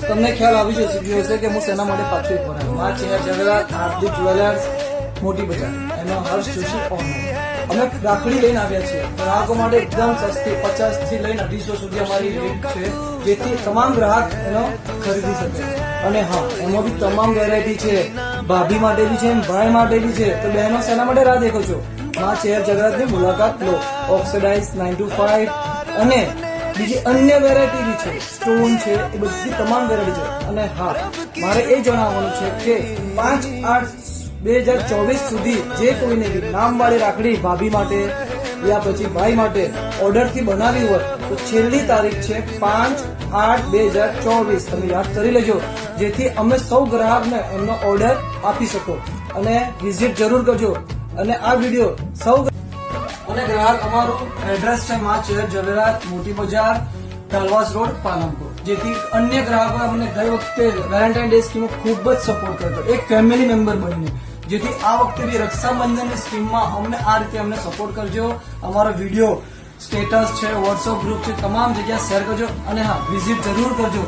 તમને ખ્યાલ આવી જશે કે હું શેના માટે પાછું એક વાર માં ચેર જગરાત હાર્દિક જ્વેલર્સ મોટી બજાર એમાં હર્ષ જોશી ઓનર અમે રાખડી લઈને આવ્યા છીએ ગ્રાહકો માટે એકદમ સસ્તી 50 થી લઈને 250 સુધી અમારી રેટ છે જેથી તમામ ગ્રાહક એનો ખરીદી શકે અને હા એમાં બી તમામ વેરાયટી છે ભાભી માટે બી છે ભાઈ માટે બી છે તો બહેનો શેના માટે રાહ દેખો છો માં ચેર જગરાતની મુલાકાત લો ઓક્સિડાઇઝ 925 અને બીજી અન્ય વેરાયટી બી છે સ્ટોન છે એ બધી તમામ વેરાયટી છે અને હા મારે એ જણાવવાનું છે કે 5/8/2024 સુધી જે કોઈને બી નામવાળી રાખડી ભાભી માટે યા પછી ભાઈ માટે ઓર્ડરથી બનાવી હોય તો છેલ્લી તારીખ છે 5/8/2024 તમે યાદ કરી લેજો જેથી અમે સૌ ગ્રાહકને એમનો ઓર્ડર આપી શકો અને વિઝિટ જરૂર કરજો અને આ વિડીયો સૌ અને ગ્રાહક અમારું એડ્રેસ છે માં ચેર જવેરાત મોટી બજાર કાલવાસ રોડ પાલનપુર જેથી અન્ય ગ્રાહકો અમને ગઈ વખતે વેલેન્ટાઇન ડે સ્કીમમાં ખૂબ જ સપોર્ટ કરતો એક ફેમિલી મેમ્બર બનીને જેથી આ વખતે બી રક્ષાબંધનની સ્કીમમાં અમને આ રીતે અમને સપોર્ટ કરજો અમારો વિડીયો સ્ટેટસ છે વોટ્સઅપ ગ્રુપ છે તમામ જગ્યા શેર કરજો અને હા વિઝિટ જરૂર કરજો